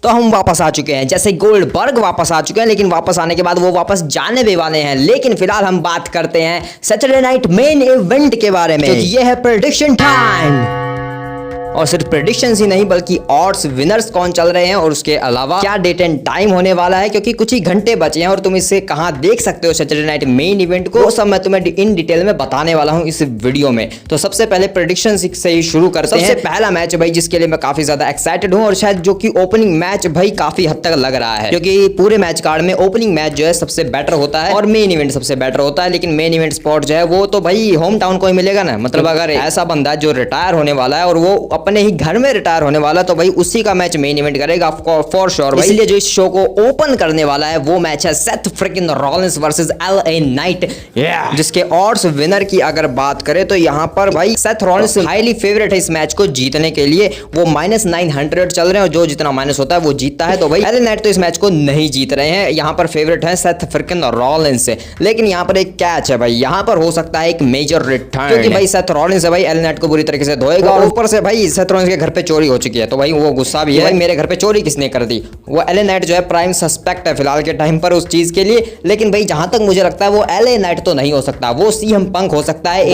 तो हम वापस आ चुके हैं, जैसे गोल्डबर्ग वापस आ चुके हैं, लेकिन वापस आने के बाद वो वापस जाने भी वाले हैं। लेकिन फिलहाल हम बात करते हैं सैटरडे नाइट मेन इवेंट के बारे में, क्योंकि ये है प्रेडिक्शन टाइम। और सिर्फ प्रेडिक्शंस ही नहीं बल्कि ऑड्स विनर्स कौन चल रहे हैं और उसके अलावा क्या डेट एंड टाइम होने वाला है, क्योंकि कुछ ही घंटे बचे हैं और तुम इसे कहां देख सकते हो सैटरडे नाइट मेन इवेंट को, वो सब मैं तुम्हें इन डिटेल में बताने वाला हूं इस वीडियो में। तो सबसे पहले प्रेडिक्शंस से ही शुरू करते हैं। सबसे पहला मैच भाई जिसके लिए मैं काफी ज्यादा एक्साइटेड हूं और शायद जो कि ओपनिंग मैच भाई काफी हद तक लग रहा है, क्योंकि पूरे मैच कार्ड में ओपनिंग मैच जो है सबसे बेटर होता है और मेन इवेंट सबसे बेटर होता है। लेकिन मेन इवेंट स्पॉट जो है वो तो भाई होम टाउन को ही मिलेगा ना। मतलब अगर ऐसा बंदा जो रिटायर होने वाला है और वो अपने ही घर में रिटायर होने वाला, तो भाई उसी का मैच मेन इवेंट करेगा फॉर श्योर भाई। इसलिए जो इस शो को ओपन करने वाला है वो मैच है Seth fricking Rollins versus LA night, जिसके ऑड्स विनर की अगर बात करें तो यहाँ पर भाई सेथ रॉलिंस हाईली फेवरेट है इस मैच को जीतने के लिए। वो -900 चल रहे हैं और जो जितना माइनस होता है वो जीतता है। तो भाई एलए नाइट तो इस मैच को नहीं जीत रहे हैं, यहाँ पर फेवरेट है सेथ फ्रिकिंग रॉलिंस से। लेकिन यहाँ पर एक कैच है भाई, यहाँ पर हो सकता है एक मेजर रिटर्न, क्योंकि भाई सेथ रॉलिंस है भाई एलए नाइट को बुरी तरीके से धोएगा और ऊपर से भाई सेथ रॉलिंस के घर पे चोरी हो चुकी है। तो भाई वो गुस्सा भी है, भाई मेरे घर पे चोरी किसने कर दी। वो एलए नाइट जो है प्राइम सस्पेक्ट है फिलहाल के टाइम पर उस चीज के लिए। लेकिन भाई जहां तक मुझे लगता है वो एलए नाइट तो नहीं हो सकता, वो सीएम पंक हो सकता है।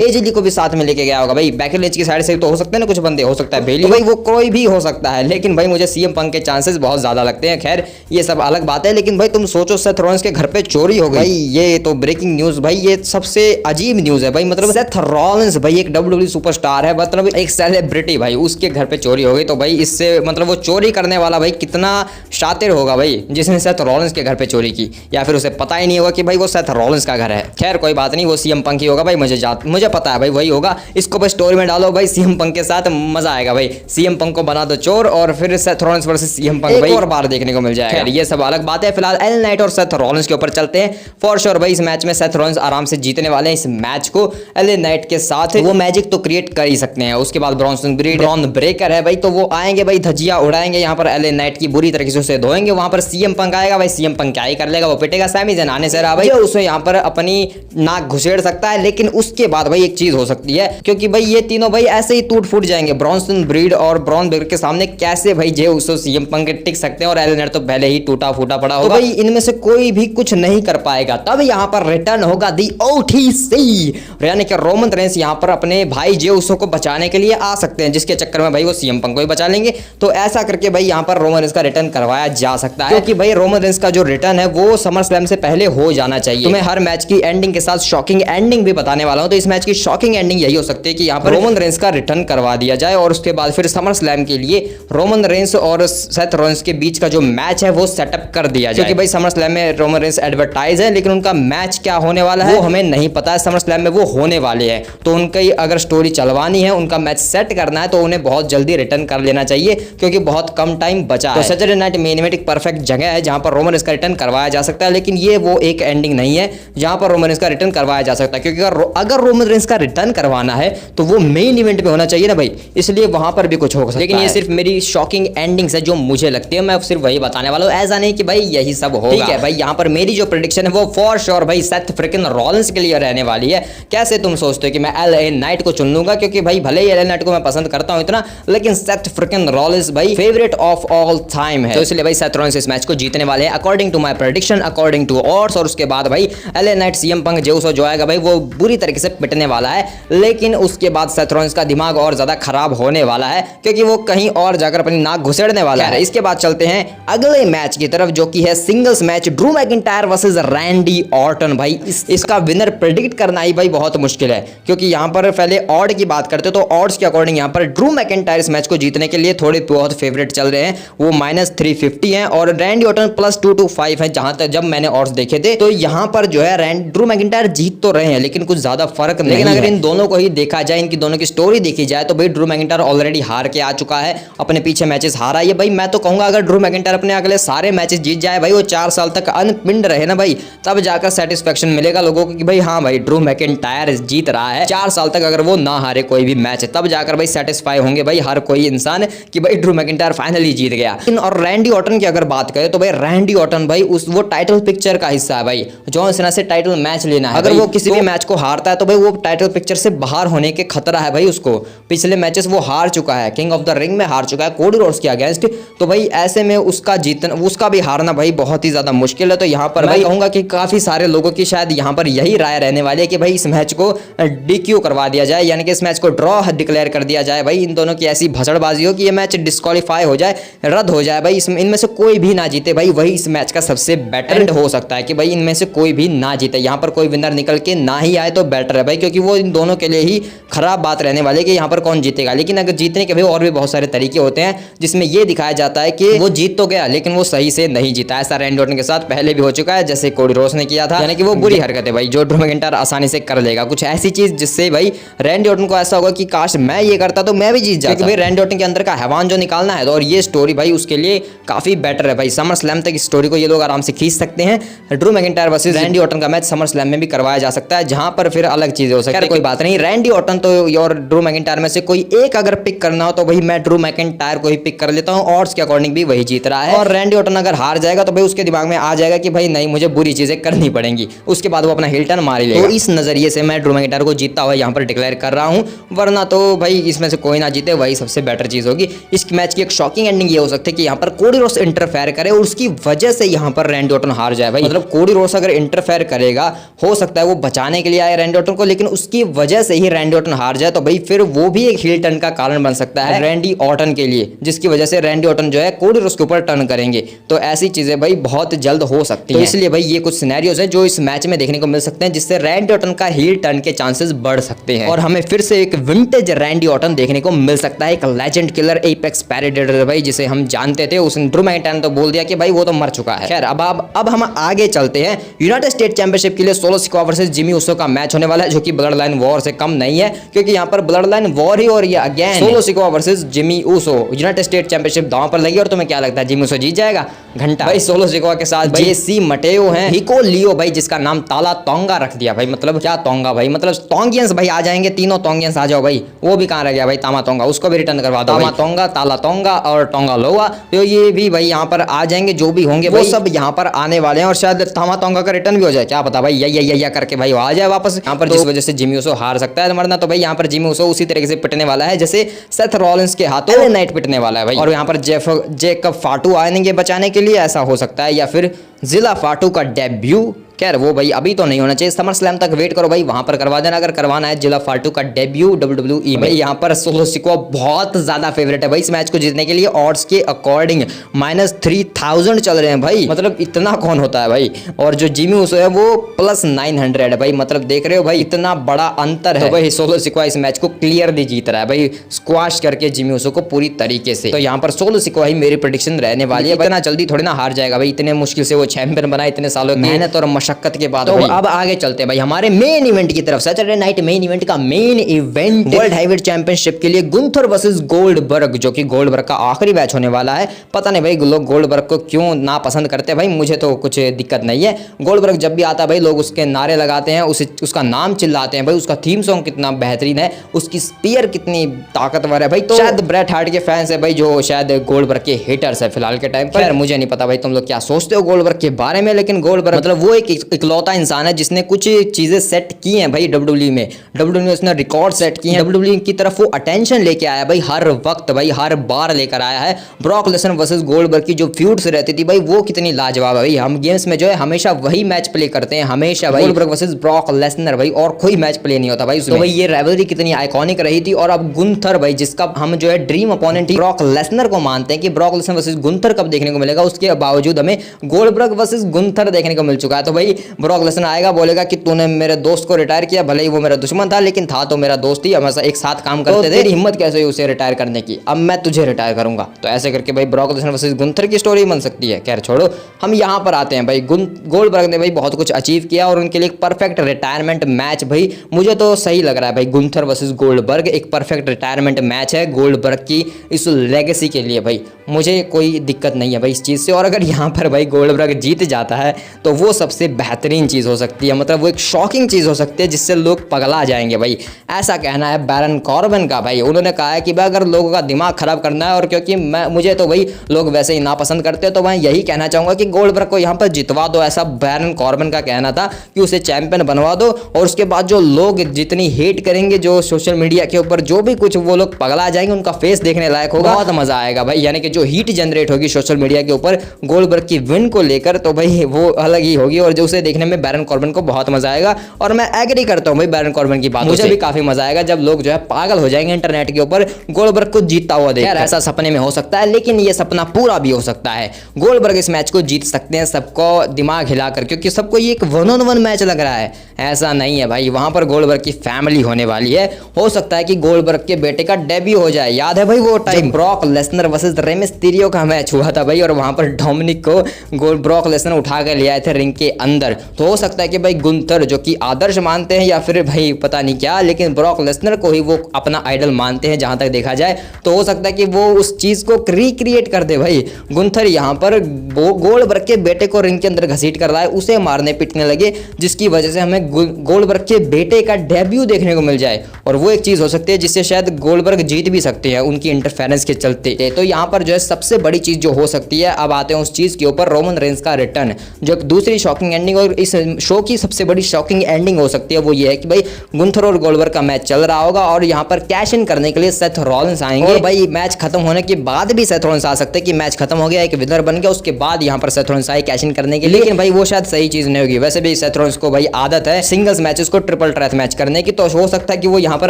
एजेली को भी साथ में लेके गया होगा भाई, बैकी लिंच की साइड से तो हो सकते हैं ना कुछ बंदे, हो सकता है बेली, भाई वो कोई भी हो सकता है। लेकिन भाई मुझे सीएम पंक के चांसेस बहुत ज्यादा लगते हैं। खैर ये सब अलग बात है, लेकिन भाई तुम सोचो सेथ रॉलिंस के घर पे चोरी हो गई, ये तो ब्रेकिंग न्यूज भाई, ये सबसे अजीब न्यूज है भाई। मतलब सेथ रॉलिंस भाई एक WWE सुपरस्टार है, मतलब एक सेलिब्रिटी भाई, उसके घर पे चोरी हो गई। तो भाई इससे मतलब वो चोरी करने वाला भाई कितना शातिर होगा भाई जिसने सेथ रॉलिंस के घर पे चोरी की, या फिर उसे पता ही नहीं होगा कि भाई वो सेथ रॉलिंस का घर है। खैर कोई बात नहीं, वो सीएम पंक ही होगा भाई, मुझे पता है भाई वही होगा। इसको बस स्टोरी में डालो भाई सीएम पंक के साथ, मजा आएगा भाई। सीएम पंक को बना दो चोर और फिर Seth Rollins versus CM Punk भाई और बार देखने को मिल जाएगा। ये सब अलग बात है। फिलहाल एलए नाइट और सेथ रॉलिंस के ऊपर चलते हैं। फॉर श्योर भाई इस मैच में सेथ रॉलिंस आराम से जीतने वाले हैं इस मैच को। एलए नाइट के साथ वो मैजिक तो क्रिएट कर ही सकते हैं। उसके बाद ब्रॉन ब्रेकर है भाई, तो वो आएंगे भाई धजिया उड़ाएंगे यहाँ पर एलए नाइट की, बुरी तरीके से उसे धोएंगे। वहां पर सीएम पंक आएगा भाई, सीएम पंक क्या ही कर लेगा, वो पिटेगा। सैमी ज़ैन आने से रहा भाई, उसे यहाँ पर अपनी नाक घुसेड़ सकता है। लेकिन उसके बाद भाई एक चीज हो सकती है, क्योंकि भाई ये तीनों भाई ऐसे ही टूट फूट जाएंगे। ब्रॉन्सन ब्रीड और ब्रॉन ब्रेकर के सामने कैसे भाई जे उसो सीएम पंक टिक सकते हैं, और एलए नाइट तो पहले ही टूटा फूटा पड़ा होगा। तो भाई इनमें से कोई भी कुछ नहीं कर पाएगा। तब यहाँ पर रिटर्न होगा दी ओटीसी, यानी कि रोमन रेंस यहाँ पर अपने भाई जे उसो को बचाने के लिए आ सकते हैं, जिसके चक्कर में भाई वो सीएम पंक को ही बचा लेंगे। तो ऐसा करके भाई यहाँ पर रोमन रेंस का रिटर्न करवाया जा सकता है, क्योंकि भाई रोमन रेंस का जो रिटर्न है वो समर स्लैम से पहले हो जाना चाहिए। तो मैं हर मैच की एंडिंग के साथ शॉकिंग एंडिंग भी बताने वाला हूं। तो इस मैच की शॉकिंग एंडिंग यही हो सकती है कि यहाँ पर रोमन रेंस का रिटर्न करवा दिया जाए और उसके बाद फिर समर स्लैम के लिए रोमन रेंस और सेथ रॉलिंस के बीच का जो मैच है वो सेटअप कर दिया जाए, क्योंकि भाई समर स्लैम में रोमन रेंस एडवर्टाइज है, लेकिन उनका मैच क्या होने वाला है वो हमें नहीं पता है। समर स्लैम में वो होने वाले हैं, तो उनकी अगर स्टोरी चलवानी है, उनका मैच सेट करना है, तो उन्हें बहुत जल्दी रिटर्न कर लेना चाहिए, क्योंकि बहुत कम टाइम बचा है। सैटरडे नाइट मेन इवेंट एक परफेक्ट जगह है जहां पर रोमन रेंस का रिटर्न करवाया जा सकता है। लेकिन ये वो एक एंडिंग नहीं है जहां पर रोमन रेंस का रिटर्न करवाया जा सकता है, क्योंकि अगर रोमन रेंस का रिटर्न करवाना है तो वो मेन इवेंट में होना चाहिए ना भाई, इसलिए वहां पर भी कुछ हो सकता है। लेकिन ये सिर्फ मेरी शॉकिंग एंडिंग्स है जो मुझे लगती है, मैं सिर्फ वही बताने वाला हूं, ऐसा नहीं कि भाई यही सब होगा। ठीक है भाई, यहाँ पर मेरी जो प्रेडिक्शन है वो फॉर श्योर भाई सेथ फ्रिकिंग रॉलिंस के लिए रहने वाली है। कैसे तुम सोचते हो कि मैं एलए नाइट को चुन लूंगा, क्योंकि भाई भले ही एलए नाइट को मैं पसंद करता हूं इतना, लेकिन सेथ फ्रिकिंग रॉलिंस भाई फेवरेट ऑफ ऑल टाइम है। तो इसलिए भाई सेथ रॉलिंस इस मैच को जीतने वाले हैं according to my prediction, according to odds. और उसके बाद भाई LA Knight CM Punk J Uso जो आएगा भाई वो बुरी तरीके से पिटने वाला है। लेकिन उसके बाद सेथ रॉलिंस का दिमाग और ज्यादा खराब होने वाला है, क्योंकि वो कहीं और जाकर अपनी नाक घुसेड़ने वाला है। इसके बाद चलते हैं अगले मैच की तरफ, जो कि है singles match Drew McIntyre versus Randy Orton. भाई इसका विनर प्रेडिक्ट करना ही भाई बहुत मुश्किल है, क्योंकि यहाँ पर पहले ऑड की बात करते तो ऑड्स के अकॉर्डिंग यहाँ पर ड्रू मैकिंटायर इस मैच को जीतने के लिए थोड़े बहुत फेवरेट चल रहे हैं, वो -350 हैं और रैंडी ऑर्टन +225 है। जहां तक जब मैंने ऑड्स देखे थे तो यहाँ पर जो है ड्रू मैकिंटायर जीत तो रहे हैं, लेकिन कुछ ज्यादा फर्क नहीं। लेकिन अगर इन दोनों को ही देखा जाए, इनकी दोनों की स्टोरी देखी जाए, तो भाई ड्रू मैकिंटायर ऑलरेडी हार के आ चुका है, अपने पीछे मैचेस हारा है भाई। मैं तो कहूंगा अगर ड्रू मैकिंटायर अपने अगले सारे मैचेस जीत जाए भाई, वो 4 साल तक अनपिंड रहे ना भाई, तब जाकर सेटिस्फेक्शन मिलेगा लोगों को कि भाई हाँ भाई ड्रू मैकिंटायर जीत रहा है। 4 साल तक अगर वो ना हारे कोई भी मैच, तब जाकर भाई सेटिस्फाई होंगे भाई हर कोई इंसान कि भाई ड्रू मैकिंटायर फाइनली जीत गया। और रैंडी ऑर्टन की अगर बात करें तो भाई रैंडी ऑर्टन भाई वो टाइटल पिक्चर का हिस्सा है भाई। जॉन सीना से टाइटल मैच लेना है, अगर वो किसी भी मैच को हारता है तो भाई वो टाइटल पिक्चर से बाहर होने के खतरा है भाई उसको। पिछले मैचेस वो हार चुका है, किंग ऑफ द रिंग में हार चुका है कोडी रोड्स के अगेंस्ट, तो भाई ऐसे में उसका जीतना, उसका भी हारना भाई बहुत ही ज्यादा मुश्किल है। तो यहाँ पर मैं कहूंगा कि काफी सारे लोगों की शायद यहाँ पर यही राय रहने वाली है कि भाई इस मैच को डीक्यू करवा दिया जाए, यानी कि इस मैच को ड्रॉ डिक्लेयर कर दिया जाए भाई। इन दोनों की ऐसी भसड़बाजी हो कि ये मैच डिस्क्वालीफाई हो जाए, रद्द हो जाए भाई, इनमें से कोई भी ना जीते भाई, वही इस मैच का सबसे बेटर एंड हो सकता है कि भाई इनमें से कोई भी ना जीते, यहाँ पर कोई विनर निकल के ना ही आए तो बेटर है भाई, क्योंकि वो इन दोनों के लिए ही खराब बात रहने वाली है कि यहाँ पर कौन जीतेगा। लेकिन अगर जीतने के भी और भी बहुत सारे तरीके होते हैं जिसमें ये दिखाया जाता है कि वो जीत तो गया लेकिन वो सही से नहीं जीता। ऐसा रैंडी ऑर्टन के साथ पहले भी हो चुका है, जैसे कोडी रोड्स ने किया था, यानी कि वो बुरी हरकत है भाई जो ड्रू मैकिंटायर आसानी से कर लेगा, कुछ ऐसी चीज जिससे भाई रैंडी ऑर्टन को ऐसा होगा कि काश मैं ये करता तो मैं भी जीत जाता, क्योंकि भाई रैंडी ऑर्टन के अंदर का हैवान जो निकालना है, और ये स्टोरी भाई उसके लिए काफी बेटर है भाई। समर स्लैम तक इस स्टोरी को ये लोग आराम से खींच सकते हैं। Drew McIntyre versus Randy Orton का मैच समर स्लैम में भी करवाया जा सकता है, जहां पर फिर अलग चीजें हो सकती है। कोई बात नहीं, रैंडी ऑर्टन तो और ड्रू मैकिंटायर में से कोई एक अगर पिक करना हो तो भाई मैं ड्रू मैकिंटायर को ही पिक कर लेता हूं, ऑड्स के अकॉर्डिंग भी वही जीत रहा है। और रैंडी ऑर्टन अगर हार जाएगा तो भाई उसके दिमाग में आ जाएगा कि भाई नहीं मुझे बुरी चीजें करनी पड़ेंगी, उसके बाद वो अपना हिल टर्न मार ही लेगा। तो इस नजरिए से मैं ड्रू मैकिंटायर को जीतता हुआ यहाँ पर डिक्लेयर कर रहा हूँ, वरना तो भाई इसमें से कोई ना जीते वही सबसे बेटर चीज होगी। इस मैच की एक शॉकिंग एंडिंग ये हो सकती है कि यहाँ पर कोडी रोड्स इंटरफेयर करे और उसकी वजह से यहाँ पर रैंडी ऑर्टन हार जाए भाई। मतलब कोडी रोड्स अगर इंटरफेयर करेगा, हो सकता है वो बचाने के लिए आए रैंडी ऑर्टन को, लेकिन उसकी वजह से ही रैंडी ऑर्टन हार जाए तो भाई फिर वो भी एक हिल टर्न का कारण बन सकता है रैंडी ऑर्टन के लिए, जिसकी वजह से रैंडी ऑर्टन जो है कोडी रोड्स के ऊपर टर्न करेंगे। तो ऐसी चीजें भाई बहुत जल्द हो सकती है, तो इसलिए भाई ये कुछ सिनेरियोज है जो इस मैच में देखने को मिल सकते हैं, जिससे रैंडी ऑर्टन का हील टर्न के चांसेस बढ़ सकते हैं और हमें फिर से एक विंटेज रैंडी ऑर्टन देखने को मिल सकता है, एक लेजेंड किलर एपेक्स प्रेडेटर भाई जिसे हम जानते थे। उस ड्रू मैकिंटायर ने तो बोल दिया कि भाई वो तो मर चुका है। खैर अब हम आगे चलते हैं। यूनाइटेड स्टेट चैंपियनशिप के लिए solo Sikoa versus Jimmy Uso का मैच होने वाला है, जो कि ब्लड लाइन वॉर से कम नहीं है, क्योंकि यहाँ पर ब्लड लाइन वॉर ही और ये again solo Sikoa versus Jimmy Uso United state championship दांव पर लगी। और तुम्हें क्या लगता है जिमी ऊसो जीत जाएगा? घंटा भाई सोलो सिकोआ के साथ जेसी मटेओ हैं, हिको लियो भाई जिसका नाम ताला तोंगा रख दिया भाई। मतलब क्या तोंगा भाई, मतलब तोंगियंस भाई आ जाएंगे, तीनों तोंगियंस आ जाओ भाई। वो भी कहाँ रह गया भाई तामा तोंगा, उसको भी रिटर्न करवा दो। तामा तोंगा, ताला तोंगा और टोंगा लोआ, तो ये भी भाई यहाँ पर आ जाएंगे, जो भी होंगे वो सब यहाँ पर आने वाले हैं। और शायद तामा तोंगा का रिटर्न भी हो जाए, क्या पता भाई, या करके भाई आ जाए वापस यहाँ पर, जिस वजह से जिमी ऊसो हार सकता है। वरना तो भाई यहाँ पर जिमी ऊसो उसी तरीके से पिटने वाला है जैसे सेथ रॉलिंस के हाथों LA नाइट पिटने वाला है भाई। और यहाँ पर जेकब फाटू आएंगे बचाने के लिए, ऐसा हो सकता है, या फिर जिला फाटू का डेब्यू। खैर वो भाई अभी तो नहीं होना चाहिए, समर स्लैम तक वेट करो भाई, वहां पर करवा देना अगर करवाना है जिला फाटू का डेब्यू WWE में। यहाँ पर सोलो सिकोआ बहुत ज्यादा फेवरेट है भाई इस मैच को जीतने के लिए, ऑड्स के अकॉर्डिंग -3000 चल रहे हैं भाई। मतलब इतना कौन होता है भाई। और जो जिमी ऊसो है वो +900 है भाई। मतलब देख रहे हो भाई इतना बड़ा अंतर है। तो भाई सोलो सिकोआ इस मैच को क्लियरली जीत रहा है भाई, स्क्वाश करके जिमी ऊसो को पूरी तरीके से। तो यहाँ पर सोलो सिकोआ ही मेरी प्रेडिक्शन रहने वाली है। इतना जल्दी थोड़ी ना हार जाएगा भाई, इतने मुश्किल से वो चैंपियन बना, इतने सालों की मेहनत और मशक्कत के बाद। तो अब आगे चलते हैं भाई हमारे मेन इवेंट की तरफ। सैटरडे नाइट मेन इवेंट का main event world heavyweight championship के लिए गुंथर वर्सेस गोल्डबर्ग, जो कि गोल्डबर्ग का आखिरी मैच होने वाला है। पता नहीं भाई लोग गोल्डबर्ग को क्यों ना पसंद करते हैं भाई, मुझे तो कुछ दिक्कत नहीं है। गोल्डबर्ग जब भी आता है भाई लोग उसके नारे लगाते हैं, उसका नाम चिल्लाते हैं भाई। उसका थीम सॉन्ग कितना बेहतरीन है, उसकी स्पीयर कितनी ताकतवर है भाई। तो शायद ब्रेट हार्ट के फैंस है भाई जो शायद गोल्डबर्ग के हेटर्स है फिलहाल के टाइम पर। मुझे नहीं पता भाई तुम लोग क्या सोचते हो गोल्डबर्ग के बारे में, लेकिन गोल्डबर्ग मतलब वो एक इकलौता इंसान है जिसने कुछ चीजें सेट की हैं भाई WWE में। WWE में उसने रिकॉर्ड सेट किए हैं, WWE की तरफ वो अटेंशन लेके आया भाई, हर वक्त भाई हर बार लेकर आया है। ब्रॉक लेसनर वर्सेस गोल्डबर्ग की जो फ्यूड्स रहती थी भाई वो कितनी लाजवाब है भाई। हम गेम्स में जो है हमेशा वही मैच प्ले करते हैं, हमेशा भाई गोल्डबर्ग वर्सेस ब्रॉक लेसनर भाई, और कोई मैच प्ले नहीं होता भाई उसमें। तो भाई ये राइवलरी कितनी आइकॉनिक रही थी। और अब गुंथर भाई जिसका हम जो है ड्रीम अपोनेंट ब्रॉक लेसनर को मानते हैं कि ब्रॉक लेसनर वर्सेस गुंथर कब देखने को मिलेगा, उसके बावजूद हमें गोल्डबर्ग वर्सेस गुंथर देखने को मिल चुका है। तो भाई ब्रॉक लेसनर आएगा, बोलेगा कि तूने मेरे दोस्त को रिटायर किया, भले ही वो मेरा दुश्मन था लेकिन था तो मेरा दोस्त ही, हमेशा एक साथ काम करते थे। तेरी हिम्मत कैसे हुई उसे रिटायर करने की, अब मैं तुझे रिटायर करूंगा। तो ऐसे करके भाई ब्रॉक लेसनर वर्सेस गुंथर की स्टोरी बन सकती है। खैर छोड़ो, हम यहाँ पर आते हैं भाई। गोल्डबर्ग ने भाई बहुत कुछ अचीव किया और उनके लिए एक परफेक्ट रिटायरमेंट मैच भाई मुझे तो सही लग रहा है भाई। गुंथर वर्सेस गोल्डबर्ग एक परफेक्ट रिटायरमेंट मैच है गोल्डबर्ग की इस लेगेसी के लिए भाई, मुझे कोई दिक्कत नहीं है भाई इस चीज़ से। और अगर यहाँ पर भाई गोल्डबर्ग जीत जाता है तो वो सबसे बेहतरीन चीज़ हो सकती है, मतलब वो एक शॉकिंग चीज़ हो सकती है जिससे लोग पगला जाएंगे भाई। ऐसा कहना है बैरन कॉर्बन का भाई। उन्होंने कहा है कि भाई अगर लोगों का दिमाग खराब करना है, और क्योंकि मुझे तो भाई लोग वैसे ही नापसंद करते हैं, तो मैं यही कहना चाहूँगा कि गोल्डबर्ग को यहाँ पर जितवा दो। ऐसा बैरन कॉर्बन का कहना था कि उसे चैंपियन बनवा दो, और उसके बाद जो लोग जितनी हेट करेंगे, जो सोशल मीडिया के ऊपर जो भी कुछ, वो लोग पगला जाएंगे, उनका फेस देखने लायक होगा, बहुत मजा आएगा भाई। यानी कि जो हीट जनरेट होगी सोशल मीडिया के ऊपर गोल्डबर्ग की विन को लेकर, तो भाई वो अलग ही होगी, और जो उसे देखने में बैरन कॉर्बन को बहुत मजा आएगा। और मैं एग्री करता हूँ भाई बैरन कॉर्बन की बात, मुझे भी काफी मजा आएगा जब लोग जो है पागल हो जाएंगे इंटरनेट के ऊपर गोल्डबर्ग को जीतता हुआ देखकर। ऐसा सपने में हो सकता है, लेकिन ये सपना पूरा भी हो सकता है। गोल्डबर्ग इस मैच को जीत सकते हैं सबको दिमाग हिलाकर, क्योंकि सबको ये एक 1-on-1 मैच लग रहा है। ऐसा नहीं है भाई, वहां पर गोल्डबर्ग की फैमिली होने वाली है। हो सकता है कि गोल्डबर्ग के बेटे का डेब्यू हो जाए। याद है भाई वो time Brock Lesnar versus Rey Mysterio का मैच हुआ था भाई, और वहां पर डोमिनिक को ब्रॉक लेसनर उठा कर ले आए थे रिंग के अंदर। तो हो सकता है कि भाई गुंथर, जो कि आदर्श मानते हैं या फिर भाई पता नहीं क्या, लेकिन ब्रॉक लेसनर को ही वो अपना आइडल मानते हैं जहां तक देखा जाए, तो हो सकता है कि वो उस चीज को रिक्रिएट कर दे भाई। गुंथर यहाँ पर गोल्डबर्ग के बेटे को रिंग के अंदर घसीट कर रहा है, उसे मारने पीटने लगे, जिसकी वजह से हमें गोल्डबर्ग के बेटे का डेब्यू देखने को मिल जाए। और वो एक चीज हो सकती है जिससे शायद गोल्डबर्ग जीत भी सकते हैं उनकी इंटरफेरेंस के चलते। तो यहाँ पर जो है सबसे बड़ी चीज जो हो सकती है, अब आते हैं उस चीज के ऊपर, रोमन रेंस का रिटर्न, जो दूसरी शॉकिंग एंडिंग और इस शो की सबसे बड़ी शॉकिंग एंडिंग हो सकती है। वो ये है कि भाई गुंथर और गोल्डबर्ग का मैच चल रहा होगा, और यहाँ पर कैश इन करने के लिए सेथ रॉलिंस आएंगे। और भाई मैच खत्म होने के बाद भी सेथ रॉलिंस आ सकते हैं कि मैच खत्म हो गया, एक विनर बन गया, उसके बाद यहाँ पर सेथ रॉलिंस आए कैश इन करने के लिए। लेकिन भाई वो शायद सही चीज नहीं होगी। वैसे भी सेथ रॉलिंस को भाई आदत है सिंगल्स मैचेस को ट्रिपल ट्रेथ मैच करने की, तो हो सकता है कि वो यहाँ पर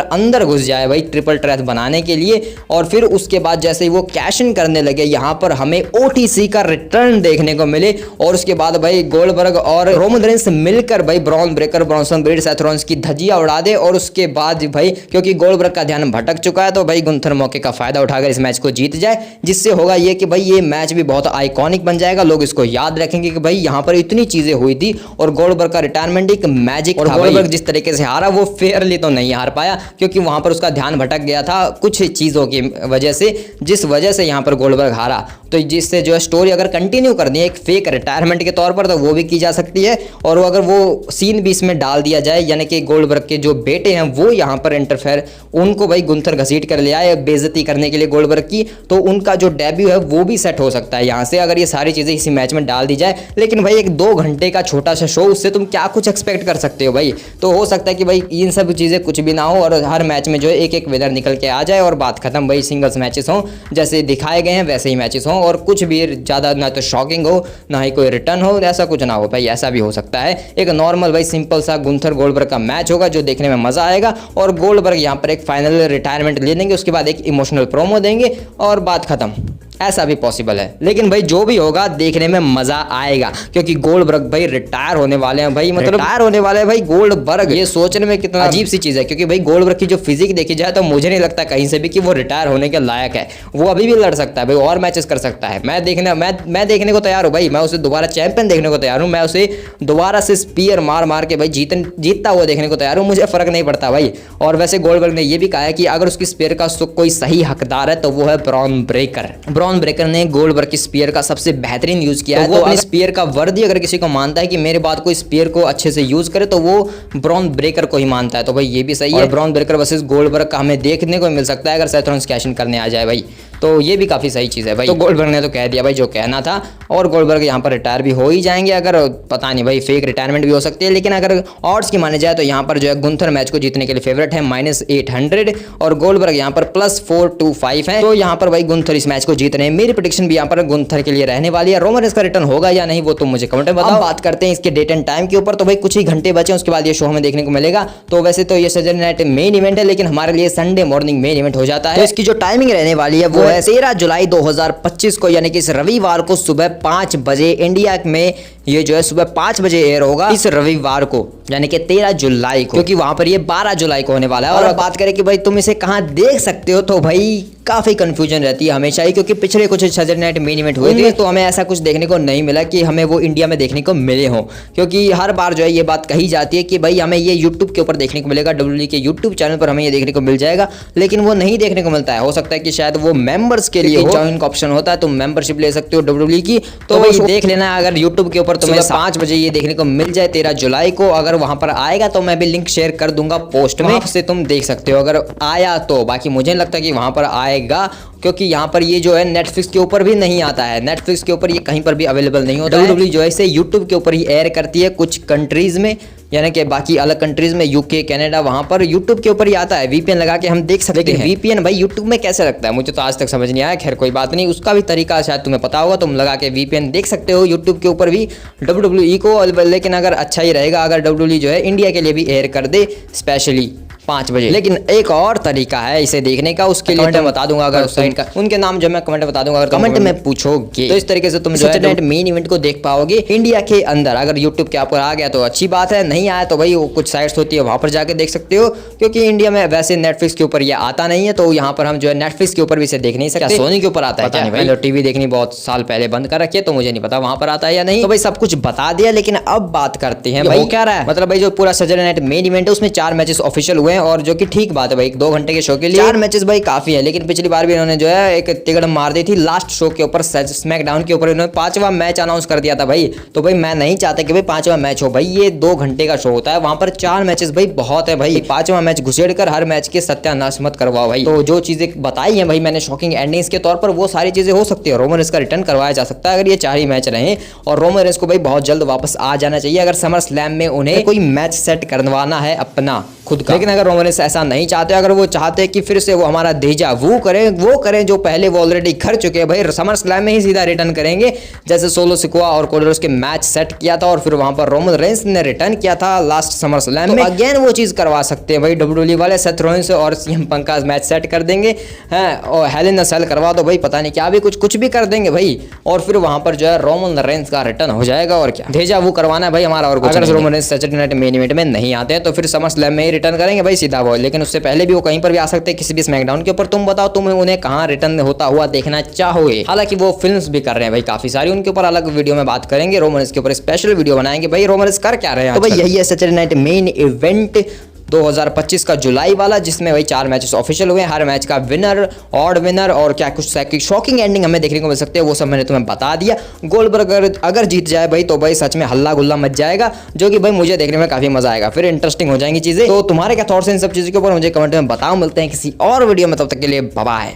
अंदर घुस जाए भाई ट्रिपल ट्रेथ बनाने के लिए, और फिर उसके बाद जैसे ही वो कैश इन करने लगे, यहाँ पर हमें ओटीसी का रिटर्न देखने को मिले, और उसके बाद भाई गोल्डबर्ग और रोमन रेंस मिलकर भाई Bron Breakker, Bronson breed, Seth Rollins की धजिया उड़ा दे। और उसके बाद भाई क्योंकि गोल्डबर्ग का ध्यान भटक चुका है, तो भाई गुंथर मौके का फायदा उठाकर इस मैच को जीत जाए, जिससे होगा ये कि भाई ये मैच भी बहुत आइकॉनिक बन जाएगा। लोग इसको याद रखेंगे कि भाई यहाँ पर इतनी चीजें हुई थी, और गोल्डबर्ग का रिटायरमेंट एक मैजिक था। गोल्डबर्ग जिस तरीके से हारा वो फेयरली तो नहीं हार पाया, क्योंकि वहां पर उसका ध्यान भटक गया था कुछ चीजों की वजह से, जिस वजह से यहाँ पर गोल्डबर्ग हारा। तो जिससे जो है स्टोरी अगर कंटिन्यू कर दी है एक फेक रिटायरमेंट के तौर पर, तो वो भी की जा सकती है। और अगर वो सीन भी इसमें डाल दिया जाए, यानी कि गोल्डबर्ग के जो बेटे हैं वो यहाँ पर इंटरफेयर, उनको भाई गुंथर घसीट कर ले आए बेइज्जती करने के लिए गोल्डबर्ग की, तो उनका जो डेब्यू है वो भी सेट हो सकता है यहाँ से, अगर ये सारी चीजें इसी मैच में डाल दी जाए। लेकिन भाई एक 2 घंटे का छोटा सा शो, उससे तुम क्या कुछ एक्सपेक्ट कर सकते हो भाई। तो हो सकता है कि भाई इन सब चीजें कुछ भी ना हो, और हर मैच में जो है एक एक विनर निकल के आ जाए, और बात खत्म। भाई सिंगल्स मैचेस हों जैसे दिखाए गए हैं वैसे ही मैचेस हों, और कुछ भी ज़्यादा ना तो शॉकिंग हो ना ही कोई रिटर्न हो, ऐसा कुछ ना हो भाई। ऐसा भी हो सकता है एक नॉर्मल भाई सिंपल सा गुंथर गोल्डबर्ग का मैच होगा, जो देखने में मजा आएगा, और गोल्डबर्ग यहाँ पर एक फाइनल रिटायरमेंट ले लेंगे, उसके बाद एक इमोशनल प्रोमो देंगे और बात खत्म। ऐसा भी पॉसिबल है। लेकिन भाई जो भी होगा देखने में मजा आएगा, क्योंकि गोल्डबर्ग भाई रिटायर होने वाले हैं भाई, मतलब रिटायर होने वाले हैं भाई गोल्डबर्ग। ये सोचने में कितना अजीब सी चीज है, क्योंकि भाई गोल्डबर्ग की जो फिजिक देखी जाए तो मुझे नहीं लगता कहीं से भी कि वो रिटायर होने के लायक है। वो अभी भी लड़ सकता है भाई, और मैचेस कर सकता है। मैं देखने को तैयार हूँ भाई, मैं उसे दोबारा चैंपियन देखने को तैयार हूँ, मैं उसे दोबारा से स्पीयर मार मार के भाई जीतता हुआ देखने को तैयार हूँ, मुझे फर्क नहीं पड़ता भाई। और वैसे गोल्डबर्ग ने यह भी कहा है कि अगर उसकी स्पीयर का कोई सही हकदार है तो वो है ब्रॉन ब्रेकर। ब्रॉन ब्रेकर ने गोल्डबर्ग की स्पीयर का सबसे बेहतरीन यूज किया है, तो वो अपनी स्पीयर का वर्दी अगर किसी को मानता है कि मेरे बाद कोई स्पीयर को अच्छे से यूज करे, तो वो ब्रॉन ब्रेकर को ही मानता है। तो भाई ये भी सही है, ब्रॉन ब्रेकर वर्सेस गोल्डबर्ग का हमें देखने को मिल सकता है अगर सेथ रॉलिंस कैश इन करने आ जाए भाई, तो ये भी काफी सही चीज है भाई। तो गोल्डबर्ग ने तो कह दिया भाई जो कहना था, और गोल्डबर्ग यहाँ पर रिटायर भी हो ही जाएंगे, अगर पता नहीं भाई फेक रिटायरमेंट भी हो सकती है। लेकिन अगर ऑड्स की माने जाए तो यहाँ पर जो है गुंथर मैच को जीतने के लिए फेवरेट है -800, और गोल्डबर्ग यहाँ पर +425 है। तो यहाँ पर भाई गुंथर इस मैच को जीत रहे हैं। मेरी प्रेडिक्शन भी यहाँ पर गुंथर के लिए रहने वाली है। रोमन रेंस का रिटर्न होगा या नहीं वो तुम मुझे कमेंट में बताओ। बात करते हैं इसके डेट एंड टाइम के ऊपर, तो भाई कुछ ही घंटे बचे उसके बाद ये शो हमें देखने को मिलेगा। तो वैसे तो ये सैटरडे नाइट मेन इवेंट है, लेकिन हमारे लिए संडे मॉर्निंग मेन इवेंट हो जाता है। तो इसकी जो टाइमिंग रहने वाली है वो है 13 जुलाई 2025 को, यानी कि इस रविवार को सुबह 5 बजे इंडिया में ये जो है सुबह 5 बजे एयर होगा इस रविवार को, यानी कि 13 जुलाई को, क्योंकि वहां पर ये 12 जुलाई को होने वाला है। और अब बात करें कि भाई तुम इसे कहां देख सकते हो, तो भाई काफी कंफ्यूजन रहती है हमेशा ही, क्योंकि पिछले कुछ सैटरडे नाइट मेन इवेंट हुए थे तो हमें ऐसा कुछ देखने को नहीं मिला कि हमें वो इंडिया में देखने को मिले हों। क्योंकि हर बार जो है ये बात कही जाती है कि भाई हमें ये यूट्यूब के ऊपर देखने को मिलेगा, WWE के यूट्यूब चैनल पर हमें ये देखने को मिल जाएगा, लेकिन वो नहीं देखने को मिलता है। हो सकता है कि शायद वो मेंबर्स के लिए ज्वाइन का ऑप्शन होता है, तुम मेंबरशिप ले सकते हो WWE की, तो भाई देख लेना अगर यूट्यूब के ऊपर तुम्हें 5 बजे ये देखने को मिल जाए 13 जुलाई को। अगर वहां पर आएगा तो मैं भी लिंक शेयर कर दूंगा पोस्ट में, से तुम देख सकते हो अगर आया तो। बाकी मुझे नहीं लगता कि वहां पर आएगा, क्योंकि यहाँ पर ये जो है नेटफ्लिक्स के ऊपर भी नहीं आता है, नेटफ्लिक्स के ऊपर ये कहीं पर भी अवेलेबल नहीं होता है। WWE जो है इसे यूट्यूब के ऊपर ही एयर करती है कुछ कंट्रीज में, यानी कि बाकी अलग कंट्रीज में यूके कनाडा वहां पर यूट्यूब के ऊपर ही आता है। वीपीएन लगा के हम देख सकते हैं। वीपीएन भाई यूट्यूब में कैसे लगता है मुझे तो आज तक समझ नहीं आया। खैर कोई बात नहीं, उसका भी तरीका शायद तुम्हें पता होगा, तुम लगा के वीपीएन देख सकते हो यूट्यूब के ऊपर भी WWE को। लेकिन अगर अच्छा ही रहेगा अगर WWE जो है इंडिया के लिए भी एयर कर दे स्पेशली 5 बजे। लेकिन एक और तरीका है इसे देखने का, उसके लिए मैं बता दूंगा अगर साइट का उनके नाम जो मैं कमेंट बता दूंगा, अगर कमेंट में पूछोगे तो इस तरीके से तुम जो है मेन इवेंट को देख पाओगे इंडिया के अंदर। अगर यूट्यूब के ऊपर आ गया तो अच्छी बात है, नहीं आया तो भाई वो कुछ साइट्स होती है वहां पर जाके देख सकते हो, क्योंकि इंडिया में वैसे नेटफ्लिक्स के ऊपर ये आता नहीं है। तो यहाँ पर हम जो है नेटफ्लिक्स के ऊपर भी इसे देख नहीं सकते। सोनी के ऊपर आता है क्या? मैंने टीवी देखनी बहुत साल पहले बंद कर रखी है तो मुझे नहीं पता वहां पर आता है या नहीं। तो भाई सब कुछ बता दिया, लेकिन अब बात करते हैं भाई क्या रहा है। मतलब भाई जो पूरा सैटरडे नाइट मेन इवेंट है उसमें 4 मैचेस ऑफिशियल हुए हैं, और जो कि ठीक बात है भाई 2 घंटे के शो के लिए 4 मैचेस भाई काफी है। लेकिन पिछली बार भी इन्होंने जो है एक तिगड़ मार दी थी लास्ट शो के ऊपर, स्मैकडाउन के ऊपर इन्होंने 5वां मैच अनाउंस कर दिया था भाई। तो भाई मैं नहीं चाहता कि भाई 5वां मैच हो भाई, ये 2 घंटे का शो होता है, वहां पर 4 मैचेस भाई बहुत है भाई। 5वां मैच घुसेड़ कर हर मैच के सत्यानाश मत करवाओ भाई। तो जो चीजें बताई है भाई मैंने शॉकिंग एंडिंग्स के तौर पर, वो सारी चीजें हो सकती है। रोमन रेंस का रिटर्न करवाया जा सकता है अगर ये 4 ही मैच रहे, और रोमन रेंस को भाई बहुत जल्द वापस आ जाना चाहिए अगर समर स्लैम में उन्हें कोई मैच सेट करवाना है अपना खुद का। लेकिन अगर रोमन रेंस ऐसा नहीं चाहते, अगर वो चाहते कि फिर से वो हमारा डेजा वो करें जो पहले वो ऑलरेडी कर चुके हैं भाई, समर स्लैम में ही सीधा रिटर्न करेंगे जैसे सोलो सिकोआ और कोडरोस के मैच सेट किया था, और फिर वहां पर रोमन रेंस ने रिटर्न किया था लास्ट समर स्लैम में। अगेन वो चीज करवा सकते हैं भाई WWE वाले, सेथ रॉलिंस और सीएम पंक का मैच सेट कर देंगे हैं, और हेल इन अ सेल करवा दो भाई, पता नहीं क्या भी कुछ भी कर देंगे भाई, और फिर वहां पर जो है रोमन रेंस का रिटर्न हो जाएगा। और क्या डेजा वो करवाना है भाई हमारा, और कुछ। अगर Roman Reigns Saturday night main event में नहीं आते हैं तो फिर समर स्लैम में ही रिटर्न करेंगे भाई सीधा वो। लेकिन उससे पहले भी वो कहीं पर भी आ सकते हैं किसी भी स्मैकडाउन के ऊपर। तुम बताओ तुम्हें उन्हें कहां रिटर्न होता हुआ देखना चाहोगे। हालांकि वो फिल्म्स भी कर रहे हैं भाई काफी सारी, उनके ऊपर अलग वीडियो में बात करेंगे। रोमन रेंस के ऊपर स्पेशल वीडियो बनाएंगे भाई रोमन रेंस कर क्या रहे हैं। तो भाई यही है सैटरडे नाइट मेन इवेंट 2025 का जुलाई वाला, जिसमें भाई 4 मैचेस ऑफिशियल हुए हैं। हर मैच का विनर, ऑड विनर और क्या कुछ शॉकिंग एंडिंग हमें देखने को मिल सकते हैं, वो सब मैंने तुम्हें बता दिया। गोल्डबर्ग अगर जीत जाए भाई तो भाई सच में हल्ला गुल्ला मच जाएगा, जो कि भाई मुझे देखने में काफी मजा आएगा, फिर इंटरेस्टिंग हो जाएंगी चीजें। तो तुम्हारे क्या थॉट्स हैं इन सब चीजों के ऊपर मुझे कमेंट में बताओ। मिलते हैं किसी और वीडियो में, तब तक के लिए बाय बाय।